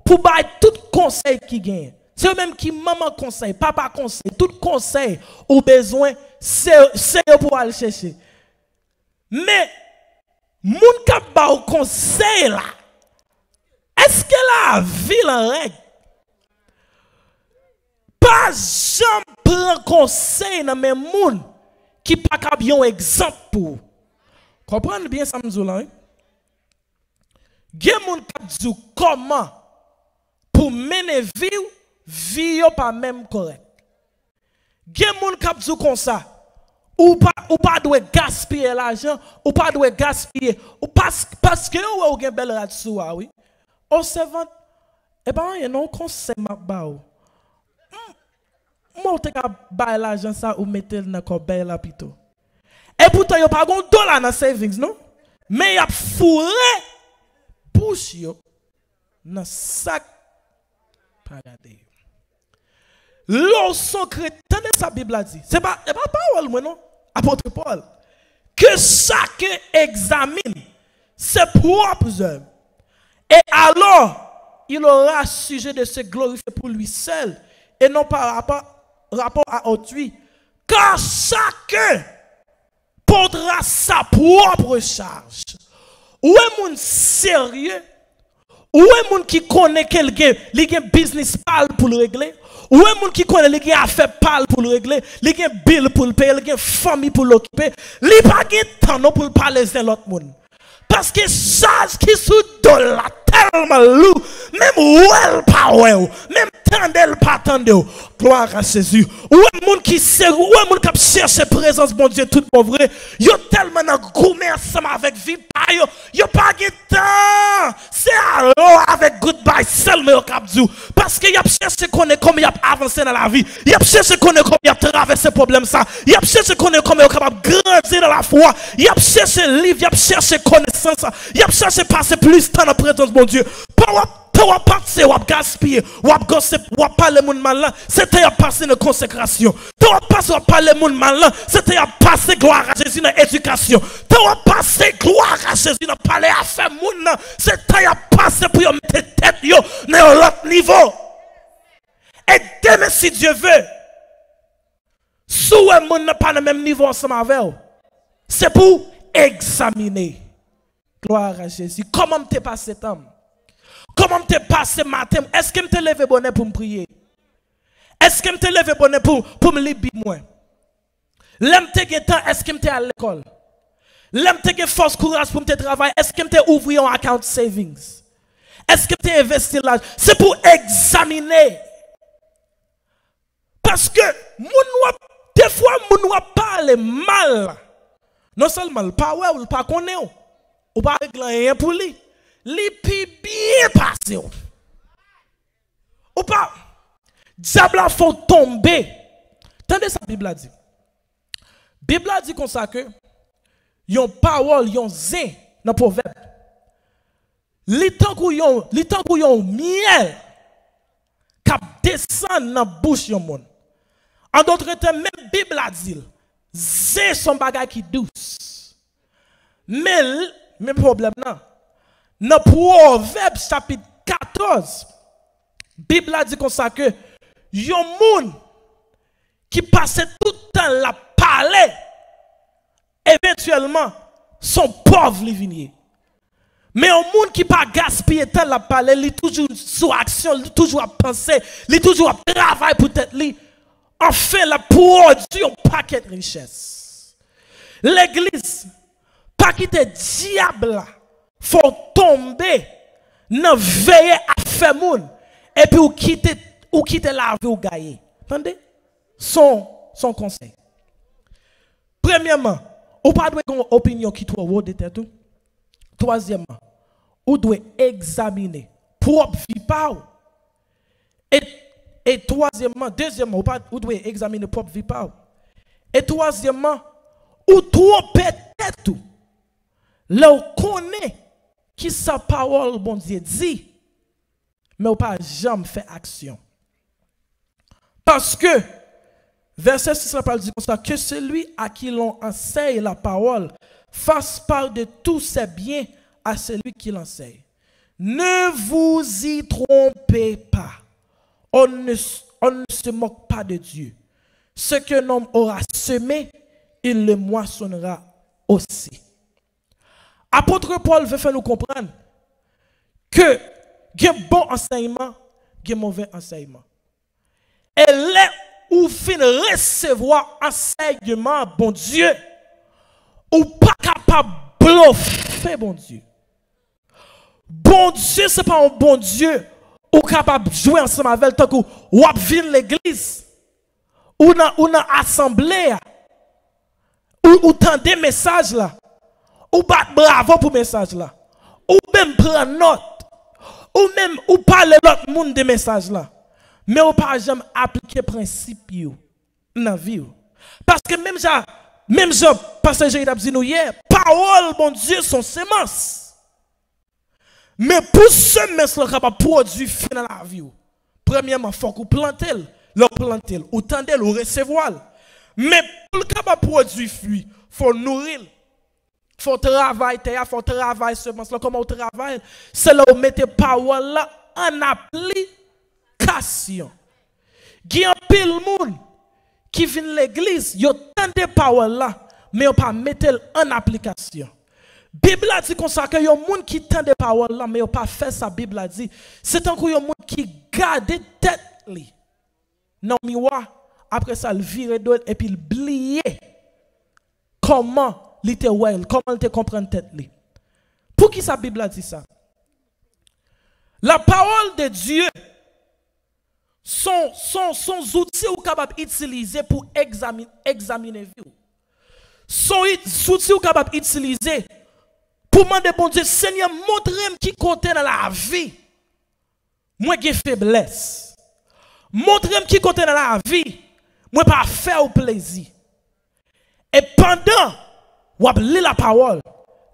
pour bailler tout conseil qui gagne. C'est eux même qui maman conseil, papa conseil, tout conseil ou besoin c'est pour aller chercher. Mais moun qui ba conseil là, est-ce que la vie en règle? Pas jamais prendre conseil dans mes moun qui pas bien un exemple pour. Comprenez bien ça m'zoula hein? Gen moun k'ap di comment pour mener vie pas même correct. Gen moun k'ap di comme ça ou pas doit gaspiller l'argent, ou pas doit gaspiller ou parce que ou gen belle radio oui. On se vend et ben y a non conseil m'a ba ou. Moi, je vais l'argent ça ou mettre dans le corbeille là plutôt. Et pourtant, il n'y a pas $1 dans savings, non? Mais il y a fourré pouche dans le sac. Regardez. L'on chrétien, tenez sa Bible a dit. C'est pas parole, moi, non? Apôtre Paul. Que chacun examine ses propres œuvres. Et alors, il aura sujet de se glorifier pour lui seul et non par rapport à autrui, car chacun portera sa propre charge. Ou est moun sérieux, ou est moun qui connaît quelqu'un, qui a un business pal pour le régler, ou est moun qui connaît qui a affaire pal pour le régler, qui a un bill pour le payer, qui a une famille pour l'occuper, li pas de temps pour parler de l'autre monde. Parce que charge qui sous la tellement lourd, même ouel pas ouel, même tendel pas tendel. Gloire à Jésus. Ou un monde qui sait, ou un monde qui cherche la présence de Dieu tout pour vrai. Yo tellement gourmet ensemble avec vie pa yo pas de temps. C'est alors avec goodbye seulement au cap du. Parce que y a cherché connaître comment y a avancé dans la vie. Y a cherché connaître comment y a traversé problème ça. Y a cherché connaître comment y a capable grandir dans la foi. Y a cherché livre, y a cherché connaissance. Y a cherché passer plus de temps dans la présence de mon Dieu. Pour passer, ou gaspiller, ou gossip, ou parler moun mal là, c'était à passer une consécration. Pour passer, ou parler moun mal là, c'était à passer gloire à Jésus dans l'éducation. Pour passer gloire à Jésus dans parler à faire moun là, c'était à passer pour mettre tête yo dans l'autre niveau. Et demain si Dieu veut, si un moun n'a pas le même niveau ensemble avec vous, c'est pour examiner. Gloire à Jésus. Comment t'es passé temps? Comment t'es passé matin? Est-ce que m'te levé bonnet pour me prier? Est-ce que m'te levé bonnet pour me libérer moi? L'aime te temps, est-ce que m'te à l'école? L'aime te force courage pour me travailler? Est-ce que m'te ouvrir un account savings? Est-ce que m'te investi là? C'est pour examiner Parce que des fois, moun wap parle mal. Non seulement le pas ouais ou pas connaît ou pas rien pour lui. Li pi bien passé. Ou pas diable a faut tomber. Tendez ça Bible a dit. Bible a dit comme ça que yon parole yon zin dans proverbe. Li tant kou yon miel k'ap descend dans bouche yon monde. En d'autres termes, même Bible a dit, c'est son bagage qui douce. Mais le problème là, dans Proverbe chapitre 14, Bible a dit comme ça que yon moun qui passait tout le temps la parler, éventuellement, son pauvre li vinier. Mais un monde qui pas gaspiller temps la parler, li toujours sous action, li toujours à penser, li toujours à travailler pour tête li. Enfin, la produit un paquet de richesse. L'église, pas quitter diable, faut tomber, dans veiller à faire moun, et puis ou quitter la vie ou gagner. Entendez? Son conseil. Premièrement, ou pas doit avoir une opinion qui toi haut de tête. Troisièmement, ou doit examiner propre vie par. Et deuxièmement, ou doit examiner propre vie par. Et troisièmement, ou trop peut-être tout. Là, on connaît qui sa parole, bon Dieu, dit, mais on pas jamais fait action. Parce que, verset 6, la parole dit comme ça, que celui à qui l'on enseigne la parole fasse part de tous ses biens à celui qui l'enseigne. Ne vous y trompez pas. On ne se moque pas de Dieu. Ce qu'un homme aura semé, il le moissonnera aussi. Apôtre Paul veut faire nous comprendre que il y a un bon enseignement, il y a un mauvais enseignement. Et là où fin recevoir enseignement, bon Dieu, ou pas capable de bluffer, bon Dieu. Bon Dieu, ce n'est pas un bon Dieu ou capable de jouer ensemble avec tant que ou vient l'église ou dans assemblée ou tend des messages là ou battre bravo pour message là ou même prendre note ou même ou parler l'autre monde des messages là mais ou pas jamais appliquer principe yo dans vie parce que même pasteur Jérémy a dit nous hier parole bon Dieu sont semences. Mais pour semence là capable produire fin dans la vie. Premièrement, faut qu'on plante ou tendre ou recevoir. Mais pour le capable produire fruit, faut nourrir. Faut travailler terre, faut travailler semence là comment on travaille, c'est là où mettez parole là en application. Il y a un pile monde qui vient l'église, yo tende parole là, mais on pas mettre en application. Bible a dit comme ça que yon moun qui tend des paroles là mais yon pas fait ça Bible a dit c'est un coup yon moun qui garde tête li non miroir après ça le vire d'autre et puis il oublier comment il te well comment il te comprendre tête li pour qui ça Bible a dit ça la parole de Dieu sont outils ou capable utiliser pour examiner vie sont outils ou capable utiliser pour demander bon Dieu, Seigneur, montre-moi qui compte dans la vie. Moi j'ai faiblesse. Montre-moi qui compte dans la vie. Moi pas faire au plaisir. Et pendant vous lisez la parole,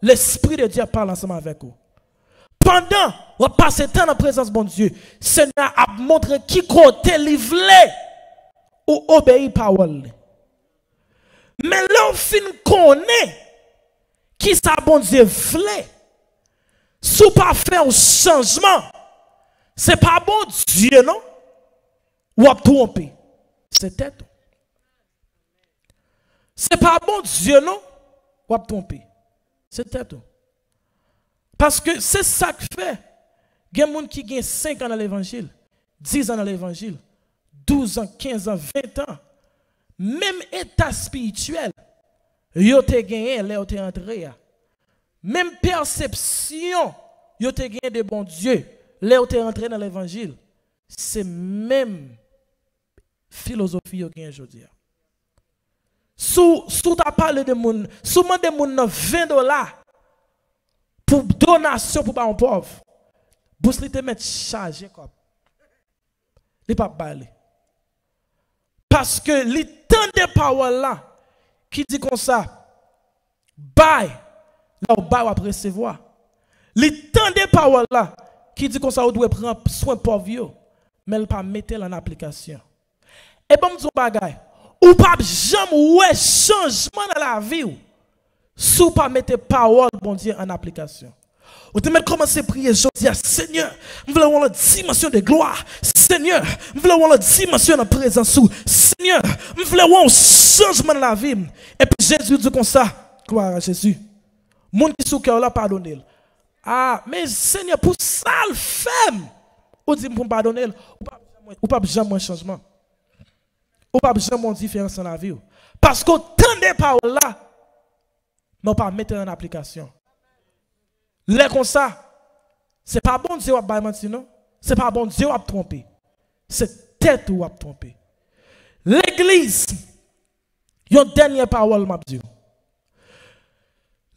l'Esprit de Dieu parle ensemble avec vous. Pendant vous passez temps dans la présence de bon Dieu, Seigneur a montré qui compte livré ou obéir parole. Mais là, on fin connaît qui ça bon Dieu voulait. Si pas faire un changement, c'est pas bon Dieu, non? Ou à tromper. C'est tête. C'est pas bon Dieu, non? Ou à tromper. C'est tête. Parce que c'est ça que fait. Il y a des gens qui ont 5 ans dans l'évangile, 10 ans dans l'évangile, 12 ans, 15 ans, 20 ans. Même état spirituel, yo te gagné, là yo te entré. Même perception, yo te gagné de bon Dieu, là yo te rentré dans l'évangile. C'est même philosophie qui est aujourd'hui. Sous ta parlé de moun, sous demande moun $20 pour donation pour un pauvre. Bous li te met chargé comme. Li pas balé. Parce que li tant de paroles là qui dit comme ça, bail, là ou bail ou recevoir. Li tant de paroles là qui dit comme ça, ou doit prendre soin pauvre, mais elle pas mettre en application. Et bon, m'dou bagay, ou pas jamais ouais changement dans la vie, sous pas mettre parole bon Dieu en application. Ou te mettre commencer à prier, je dis, Seigneur, je veux avoir la dimension de gloire. Seigneur, je veux avoir la dimension de présence. Seigneur, je veux avoir un changement dans la vie. Et puis Jésus dit comme ça, gloire à Jésus. Moun qui sous cœur là, pardonnez. Ah, mais Seigneur, pour ça le fait, ou dit pour pardonner, ou pas jamais un changement. Ou pas jamais une différence dans la vie. Parce qu'autant de paroles là, mais pas mettre en application. Les comme ça, c'est pas bon Dieu qui a menti, non? C'est pas bon Dieu qui a trompé. C'est tête qui a trompé. L'église, une dernière parole, m'a dit.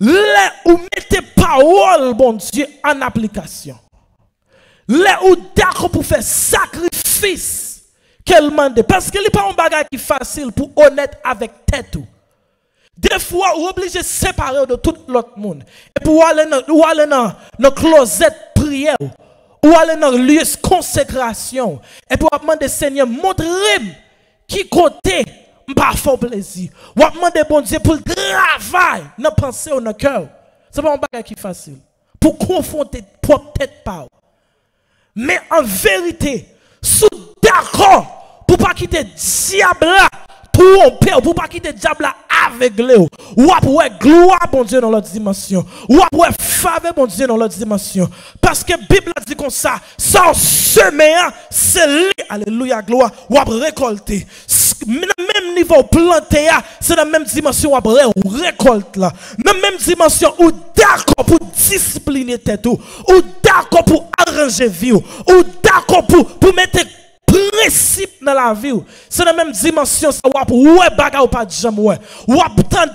Là où mettez parole, bon Dieu, en application. Là où d'accord pour faire sacrifice qu'elle demande. Parce que ce n'est pas un bagage qui est facile pour honnête avec tête. Des fois, vous êtes obligé de séparer de tout l'autre monde. Et pour aller dans le closet prière, ou aller dans le lieu de consécration. Et pour demander, Seigneur, montrez-moi qui côté m'a fait plaisir. Ou demander, bon Dieu, pour le travail, dans la pensée ou dans le cœur. Ce n'est pas un bagage qui est facile. Pour confronter propre tête par. Mais en vérité, sous d'accord, pour ne pas quitter le diable là, pour pas quitter le diable là aveuglé, ou après gloire bon Dieu dans l'autre dimension, ou après faveur bon Dieu dans l'autre dimension. Parce que la Bible dit comme ça, sans semer, c'est lui, alléluia, gloire, ou après récolter. Même niveau planté, c'est dans la même dimension ou après récolte là. Dans la même dimension ou d'accord pour discipliner tête, ou d'accord pour arranger vie, ou d'accord pour mettre principe dans la vie. C'est la même dimension, ça ou ouais bagarre ou pas de jamais ouais. Ou attendre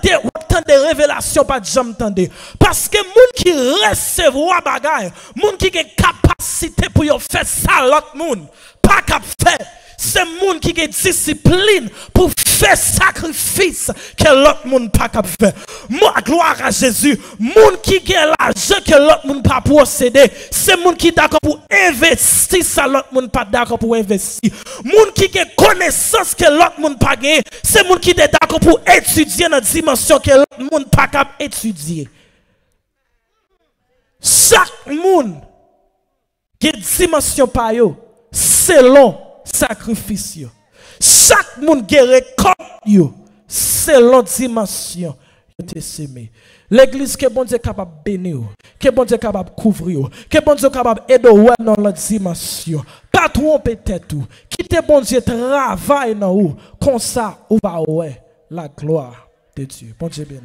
révélations pas de jamais attendre. Parce que moun qui recevoir bagarre, moun qui a capacité pour faire ça l'autre moun, pas cap faire. C'est moun qui a discipline pour faire sacrifice que l'autre monde pas capable faire. Moi gloire à Jésus, moun qui a l'argent que l'autre monde pas posséder, c'est moun qui d'accord pour investir ça l'autre monde pas d'accord pour investir. Moun qui a connaissance que l'autre monde pas gagner, c'est moun qui est d'accord pour étudier dans dimension que l'autre monde pas capable étudier. Chaque monde qui a dimension pa yo selon sacrifice. Chaque monde qui récolte selon dimension. L'église que bon Dieu est capable de bénir, que bon Dieu est capable de couvrir, que bon Dieu est capable d'aider dans la dimension. Pas tromper tête tout. Quittez bon Dieu travail dans vous. Comme ça, on va ouais la gloire de Dieu. Bon Dieu béni.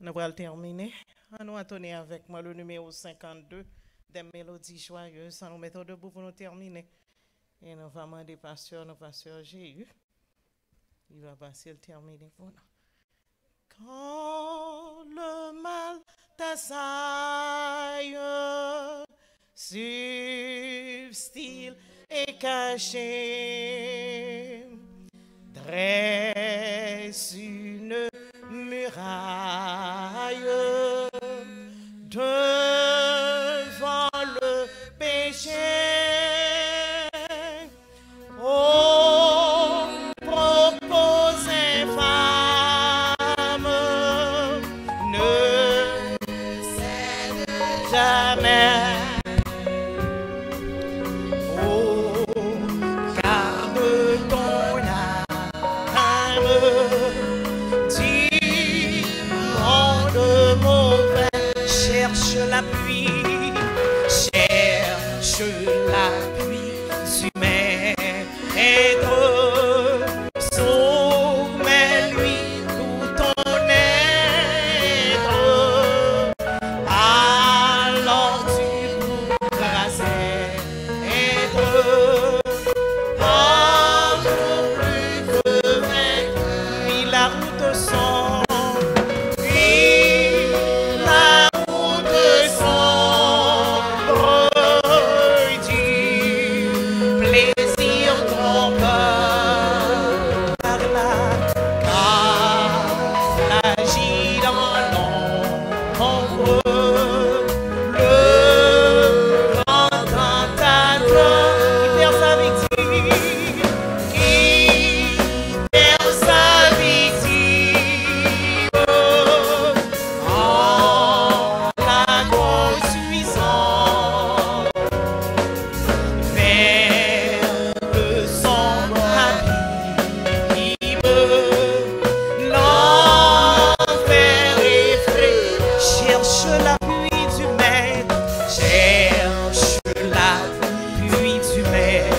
Nous allons terminer. Nous allons tourner avec moi le numéro 52 des mélodies joyeuses. Nous nous mettons debout pour nous terminer. Et nous allons demander pasteur Jéhu. Il va passer le terminer pour nous. Quand le mal t'assaille, substile et caché, dresse une muraille devant le péché. Oh, propose infâme, ne cède jamais. Oh, garde ton âme. Cherche l'appui du maître, sauve cherche l'appui du maître, cherche l'appui du maître.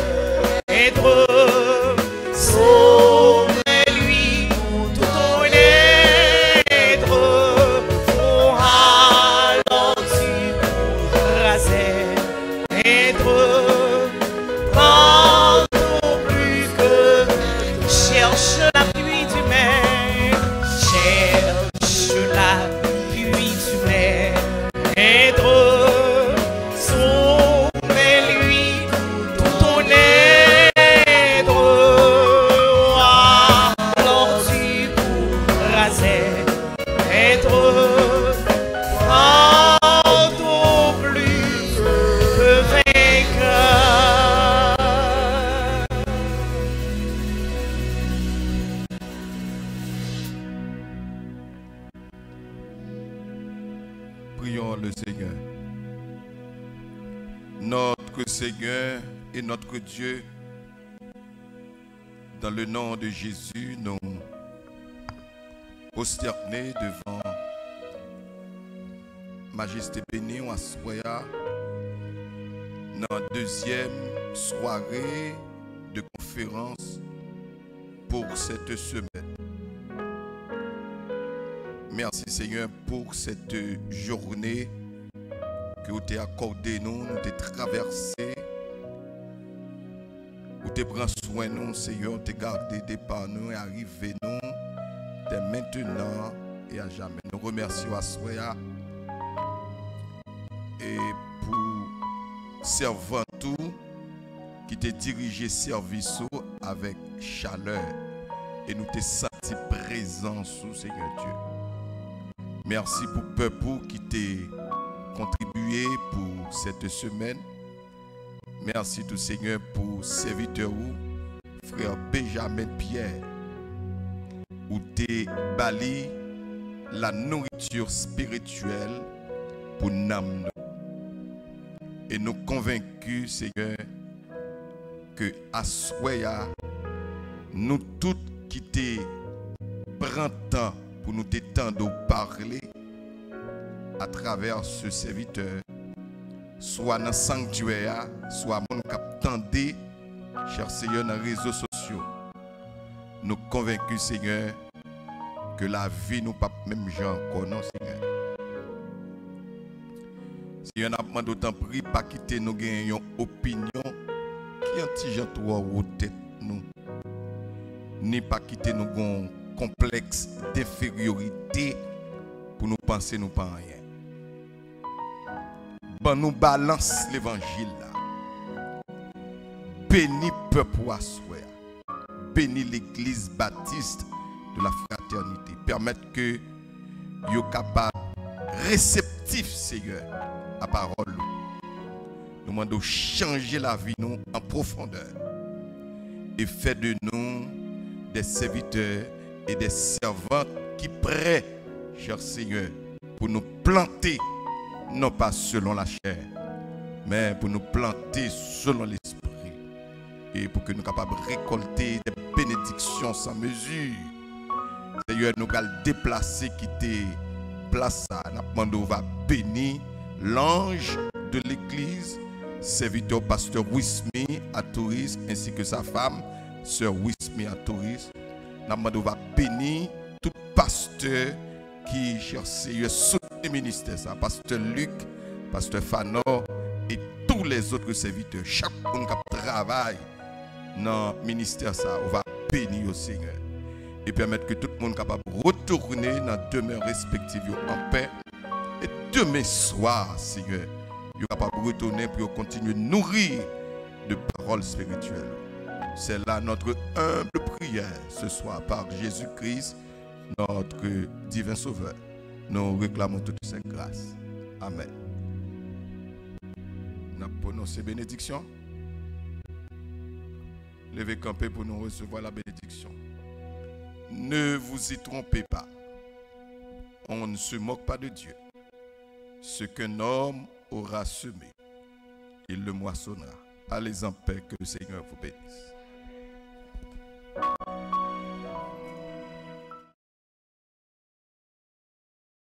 Sauve-lui tout ton aide, oh alors tu pourras être pardon plus que cherche l'appui du maître, cherche l'appui du maître, sauve-lui tout ton aide. Prions le Seigneur. Notre Seigneur et notre Dieu, dans le nom de Jésus, nous prosternés devant Majesté bénie ou Assoya, dans la deuxième soirée de conférence pour cette semaine. Merci Seigneur pour cette journée que vous t'avez accordée nous, nous t'avez traversé, vous t'avez pris soin de nous, Seigneur, vous t'avez gardé des par nous et arrivé nous dès maintenant et à jamais. Nous remercions Assoya et pour servant tout qui t'a dirigé service avec chaleur et nous t'ai senti présent sous Seigneur Dieu. Merci pour le peuple qui t'a contribué pour cette semaine. Merci tout Seigneur pour serviteur frère Benjamin Pierre où t'es bali la nourriture spirituelle pour nous. Et nous convaincus Seigneur que à Soya nous tous qui te prend temps pour nous détendre ou parler à travers ce serviteur, soit dans le sanctuaire, soit mon captandé, cher Seigneur, dans les réseaux sociaux. Nous convaincus, Seigneur, que la vie nous pas même gens connaît, Seigneur. Seigneur, nous demandons d'autant pris pas quitter nous gagner une opinion qui anti-gens toi ou tête nous, ni pas quitter nous gon complexe d'infériorité pour nous penser nous pas rien. Ben nous balance l'évangile là. Bénis peuple Assoya. Bénis l'église baptiste de la fraternité. Permettre que yo capable réceptif Seigneur à parole. Nous demandons changer la vie nous en profondeur et faire de nous des serviteurs et des servantes qui prêtent, cher Seigneur, pour nous planter, non pas selon la chair, mais pour nous planter selon l'esprit. Et pour que nous soyons capables de récolter des bénédictions sans mesure. Seigneur, nous allons déplacer, quitter place. Nous allons bénir l'ange de l'église, serviteur pasteur Wismi à Touris, ainsi que sa femme, sœur Wismi à Touris. Nous va bénir tout pasteur qui cherche le soutien ministère, ça, pasteur Luc, pasteur Fanor et tous les autres serviteurs. Chaque monde qui travaille dans le ministère, ça, on va bénir au Seigneur et permettre que tout le monde soit capable de retourner dans demeure respective en paix. Et demain soir, Seigneur, vous êtes capable de retourner pour continuer de nourrir de paroles spirituelles. C'est là notre humble prière ce soir par Jésus-Christ, notre divin Sauveur. Nous réclamons toutes ces grâces. Amen. Nous prononcé bénédiction. Levez camper pour nous recevoir la bénédiction. Ne vous y trompez pas. On ne se moque pas de Dieu. Ce qu'un homme aura semé, il le moissonnera. Allez en paix, que le Seigneur vous bénisse.